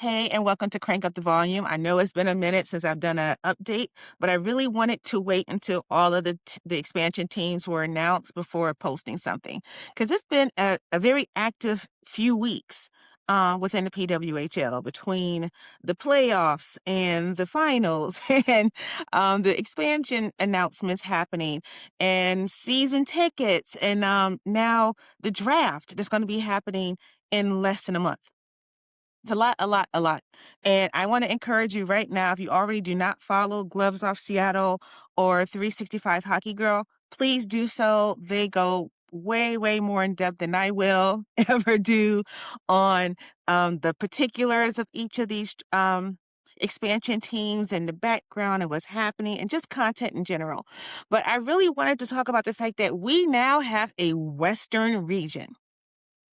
Hey, and welcome to Crank Up the Volume. I know it's been a minute since I've done an update, but I really wanted to wait until all of the expansion teams were announced before posting something, because it's been a very active few weeks within the PWHL between the playoffs and the finals and the expansion announcements happening and season tickets and now the draft that's going to be happening in less than a month. It's a lot, a lot, a lot. And I want to encourage you right now, if you already do not follow Gloves Off Seattle or 365 Hockey Girl, please do so. They go way, way more in depth than I will ever do on the particulars of each of these expansion teams and the background and what's happening and just content in general. But I really wanted to talk about the fact that we now have a Western region.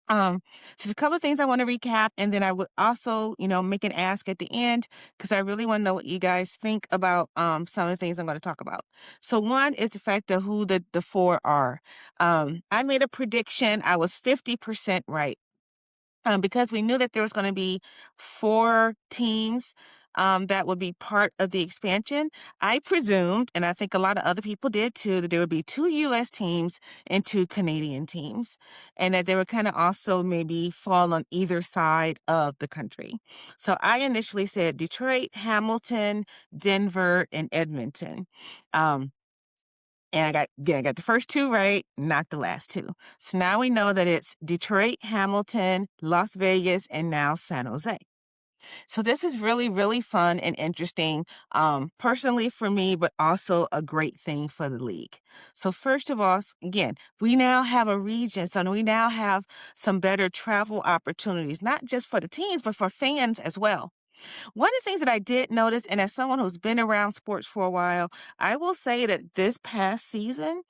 Um, so there's a couple of things I want to recap, and then I would also, make an ask at the end because I really want to know what you guys think about some of the things I'm going to talk about. So one is the fact of who the four are. I made a prediction. I was 50% right because we knew that there was going to be four teams that would be part of the expansion. I presumed, and I think a lot of other people did too, that there would be two U.S. teams and two Canadian teams, and that they would kind of also maybe fall on either side of the country. So I initially said Detroit, Hamilton, Denver, and Edmonton. Um, and I got the first two right, not the last two. So now we know that it's Detroit, Hamilton, Las Vegas, and now San Jose. So this is really, really fun and interesting, personally for me, but also a great thing for the league. So first of all, again, we now have a region, so we now have some better travel opportunities, not just for the teams, but for fans as well. One of the things that I did notice, and as someone who's been around sports for a while, I will say that this past season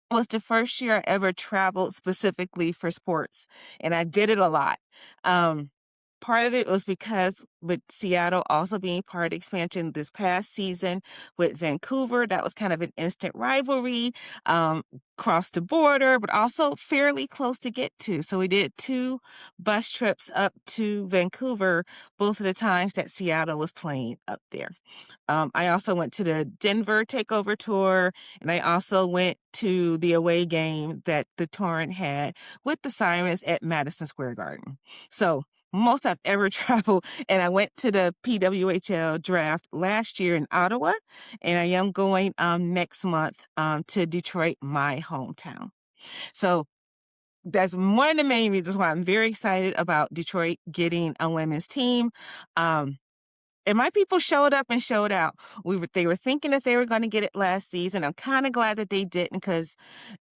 was the first year I ever traveled specifically for sports, and I did it a lot. Um, Part of it was because with Seattle also being part of the expansion this past season with Vancouver, that was kind of an instant rivalry, um, across the border, but also fairly close to get to. So we did two bus trips up to Vancouver, both of the times that Seattle was playing up there. I also went to the Denver takeover tour, and I also went to the away game that the Torrent had with the Sirens at Madison Square Garden. So most I've ever traveled, and I went to the PWHL draft last year in Ottawa, and I am going next month to Detroit, my hometown. So that's one of the main reasons why I'm very excited about Detroit getting a women's team. Um, and my people showed up and showed out. They were thinking that they were going to get it last season. I'm kind of glad that they didn't because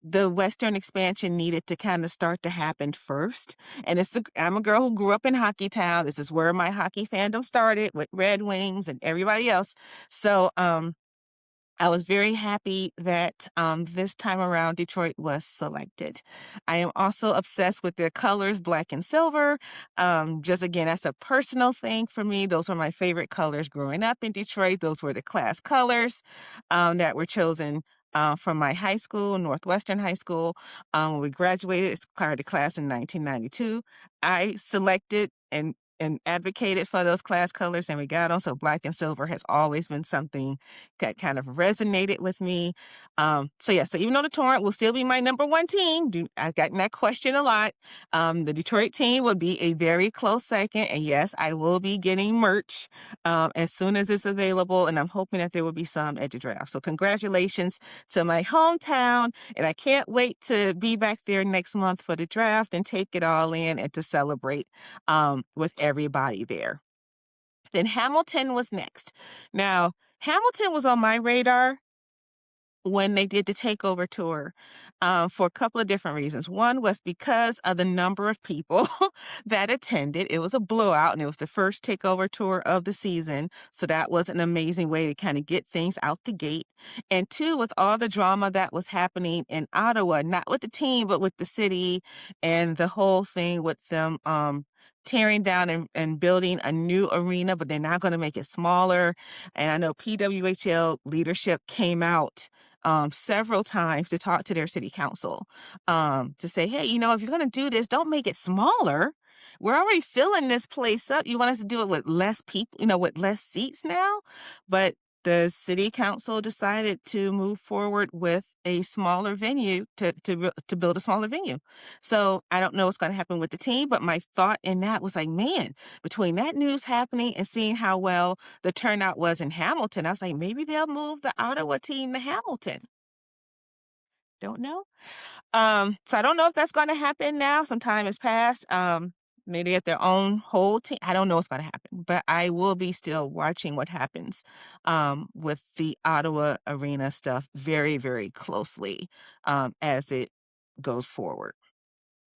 the Western expansion needed to kind of start to happen first. And I'm a girl who grew up in Hockey Town. This is where my hockey fandom started with Red Wings and everybody else. So I was very happy that this time around Detroit was selected. I am also obsessed with their colors, black and silver. Just again, that's a personal thing for me. Those were my favorite colors growing up in Detroit. Those were the class colors that were chosen from my high school, Northwestern High School. When we graduated, it's part of the class in 1992. I selected and advocated for those class colors, and we got them. So black and silver has always been something that kind of resonated with me. So even though the Torrent will still be my number one team, I've gotten that question a lot. The Detroit team will be a very close second, and yes, I will be getting merch as soon as it's available, and I'm hoping that there will be some at the draft. So congratulations to my hometown, and I can't wait to be back there next month for the draft and take it all in and to celebrate with everybody there. Then Hamilton was next. Now, Hamilton was on my radar when they did the takeover tour for a couple of different reasons. One was because of the number of people that attended. It was a blowout, and it was the first takeover tour of the season. So that was an amazing way to kind of get things out the gate. And two, with all the drama that was happening in Ottawa, not with the team, but with the city and the whole thing with them tearing down and building a new arena, but they're not going to make it smaller. And I know PWHL leadership came out several times to talk to their city council to say, hey, if you're going to do this, don't make it smaller. we're already filling this place up. You want us to do it with less people, with less seats now? But the city council decided to move forward with a smaller venue to build a smaller venue. So I don't know what's going to happen with the team, but my thought in that was like, man, between that news happening and seeing how well the turnout was in Hamilton, I was like, maybe they'll move the Ottawa team to Hamilton. Don't know. So I don't know if that's gonna happen now. Some time has passed. Maybe at their own whole team. I don't know what's gonna happen, but I will be still watching what happens with the Ottawa arena stuff very, very closely as it goes forward.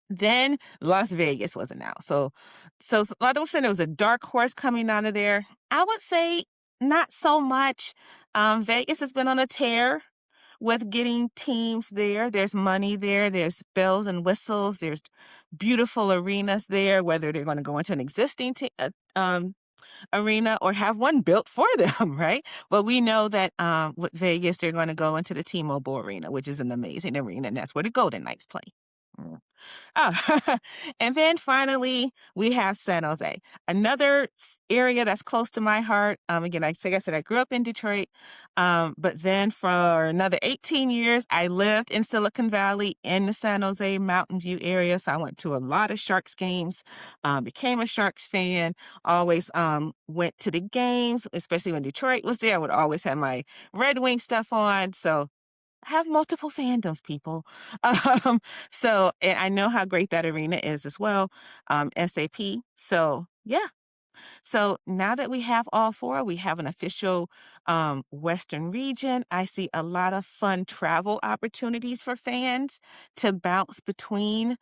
Then Las Vegas was announced. So a lot of them said it was a dark horse coming out of there. I would say not so much. Vegas has been on a tear with getting teams there. There's money there. There's bells and whistles. There's beautiful arenas there, whether they're going to go into an existing arena or have one built for them, right? But we know that with Vegas, they're going to go into the T-Mobile Arena, which is an amazing arena, and that's where the Golden Knights play. Mm. Oh, and then finally, we have San Jose, another area that's close to my heart. Again, like I said, I grew up in Detroit, but then for another 18 years, I lived in Silicon Valley in the San Jose Mountain View area. So I went to a lot of Sharks games, became a Sharks fan, always went to the games, especially when Detroit was there. I would always have my Red Wing stuff on. So have multiple fandoms, people. Um, and I know how great that arena is as well, SAP. So, yeah. So now that we have all four, we have an official Western region. I see a lot of fun travel opportunities for fans to bounce between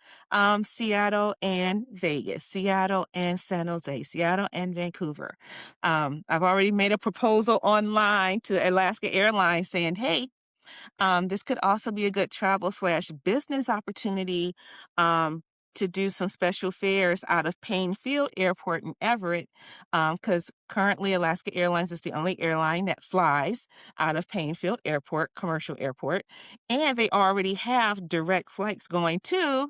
Seattle and Vegas, Seattle and San Jose, Seattle and Vancouver. I've already made a proposal online to Alaska Airlines saying, hey, this could also be a good travel/business opportunity to do some special fares out of Payne Field Airport in Everett, because currently Alaska Airlines is the only airline that flies out of Payne Field Airport, commercial airport, and they already have direct flights going to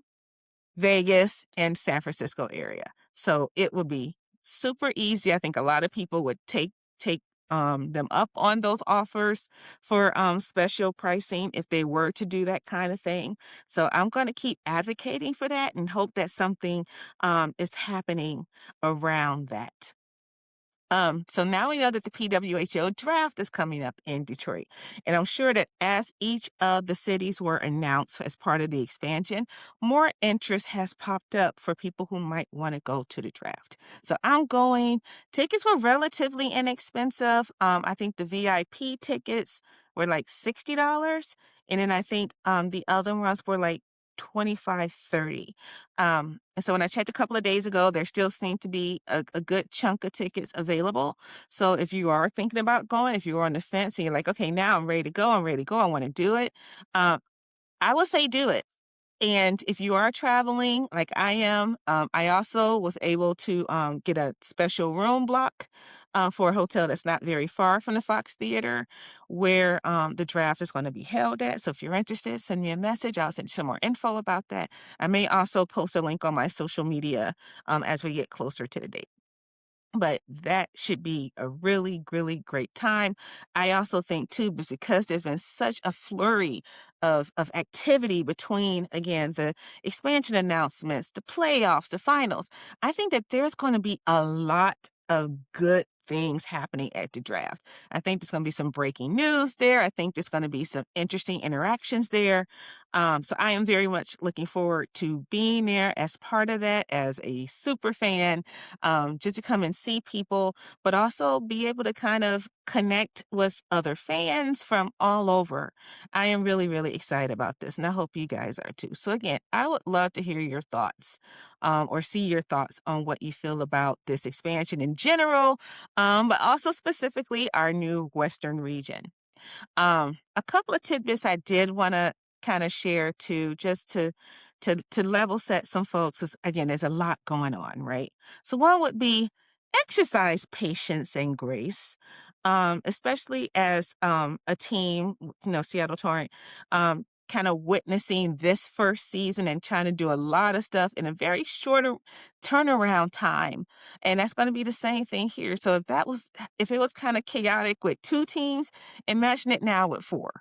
Vegas and San Francisco area. So it would be super easy. I think a lot of people would take them up on those offers for special pricing if they were to do that kind of thing. So I'm going to keep advocating for that and hope that something is happening around that. So now we know that the PWHL draft is coming up in Detroit. And I'm sure that as each of the cities were announced as part of the expansion, more interest has popped up for people who might want to go to the draft. So I'm going. Tickets were relatively inexpensive. I think the VIP tickets were like $60. And then I think the other ones were like 25, 30. And so when I checked a couple of days ago, there still seemed to be a good chunk of tickets available. So if you are thinking about going, if you're on the fence and you're like, okay, now I'm ready to go, I want to do it, I would say do it. And if you are traveling like I am, I also was able to get a special room block for a hotel that's not very far from the Fox Theater where the draft is going to be held at. So if you're interested, send me a message. I'll send you some more info about that. I may also post a link on my social media as we get closer to the date. But that should be a really, really great time. I also think too, because there's been such a flurry of activity between, again, the expansion announcements, the playoffs, the finals. I think that there's going to be a lot of good things happening at the draft. I think there's going to be some breaking news there. I think there's going to be some interesting interactions there. So I am very much looking forward to being there as part of that, as a super fan, just to come and see people, but also be able to kind of connect with other fans from all over. I am really, really excited about this, and I hope you guys are too. So again, I would love to hear your thoughts or see your thoughts on what you feel about this expansion in general, but also specifically our new Western region. A couple of tidbits I did want to kind of share too, just to level set some folks. 'Cause again, there's a lot going on, right? So one would be exercise patience and grace, especially as a team, Seattle Torrent. kind of witnessing this first season and trying to do a lot of stuff in a very shorter turnaround time. And that's going to be the same thing here. So if it was kind of chaotic with 2 teams, imagine it now with 4.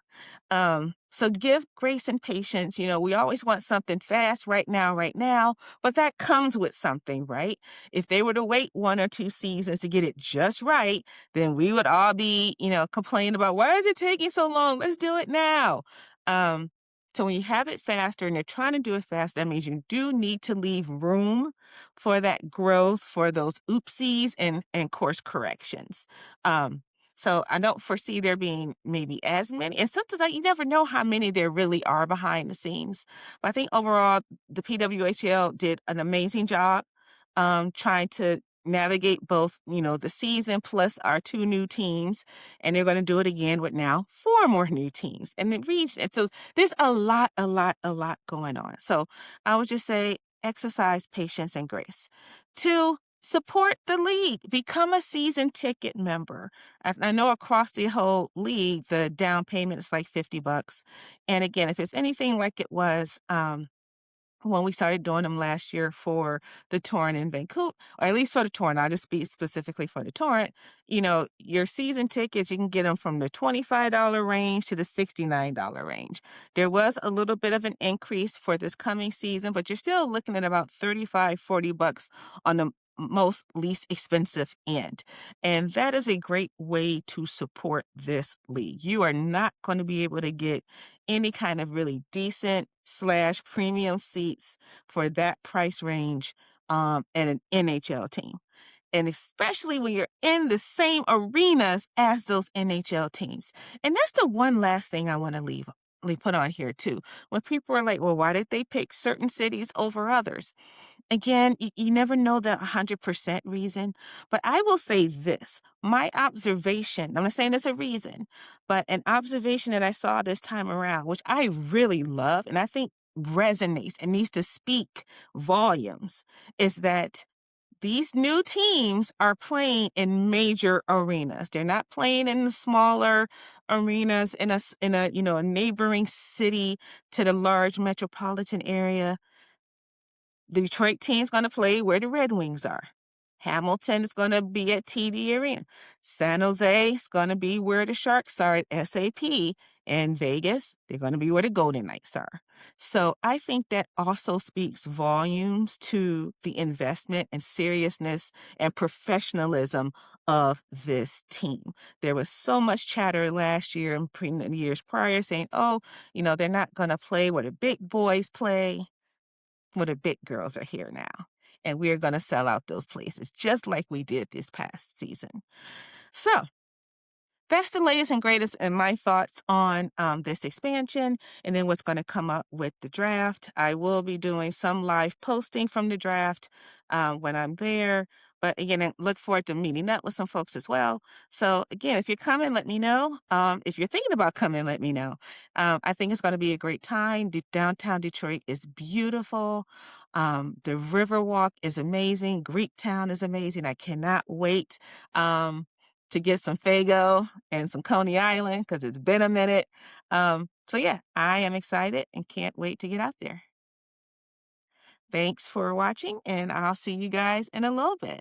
So give grace and patience. We always want something fast right now, but that comes with something, right? If they were to wait 1 or 2 seasons to get it just right, then we would all be, complaining about why is it taking so long? Let's do it now. Um, so when you have it faster and you're trying to do it fast, that means you do need to leave room for that growth, for those oopsies and course corrections. Um, so I don't foresee there being maybe as many. And sometimes you never know how many there really are behind the scenes. But I think overall, the PWHL did an amazing job trying to navigate both, the season plus our 2 new teams. And they're going to do it again with now 4 more new teams. And it reached it. So there's a lot going on. So I would just say exercise patience and grace. 2, support the league. Become a season ticket member. I know across the whole league, the down payment is like $50. And again, if it's anything like it was, when we started doing them last year for the Torrent in Vancouver, or at least for the Torrent, I'll just speak specifically for the Torrent, your season tickets, you can get them from the $25 range to the $69 range. There was a little bit of an increase for this coming season, but you're still looking at about 35, $40 on the most least expensive end. And that is a great way to support this league. You are not going to be able to get any kind of really decent slash premium seats for that price range at an NHL team. And especially when you're in the same arenas as those NHL teams. And that's the one last thing I want to put on here too. When people are like, well, why did they pick certain cities over others? Again, you never know the 100% reason, but I will say this. My observation, I'm not saying there's a reason, but an observation that I saw this time around, which I really love and I think resonates and needs to speak volumes, is that these new teams are playing in major arenas. They're not playing in the smaller arenas in a neighboring city to the large metropolitan area. The Detroit team's going to play where the Red Wings are. Hamilton is going to be at TD Arena. San Jose is going to be where the Sharks are at SAP. And Vegas, they're going to be where the Golden Knights are. So I think that also speaks volumes to the investment and seriousness and professionalism of this team. There was so much chatter last year and the years prior saying, oh, they're not going to play where the big boys play. Well, the big girls are here now, and we're going to sell out those places just like we did this past season. So that's the latest and greatest in my thoughts on this expansion and then what's going to come up with the draft. I will be doing some live posting from the draft when I'm there. But again, I look forward to meeting up with some folks as well. So again, if you're coming, let me know. If you're thinking about coming, let me know. I think it's going to be a great time. Downtown Detroit is beautiful. The Riverwalk is amazing. Greektown is amazing. I cannot wait to get some Faygo and some Coney Island because it's been a minute. So yeah, I am excited and can't wait to get out there. Thanks for watching, and I'll see you guys in a little bit.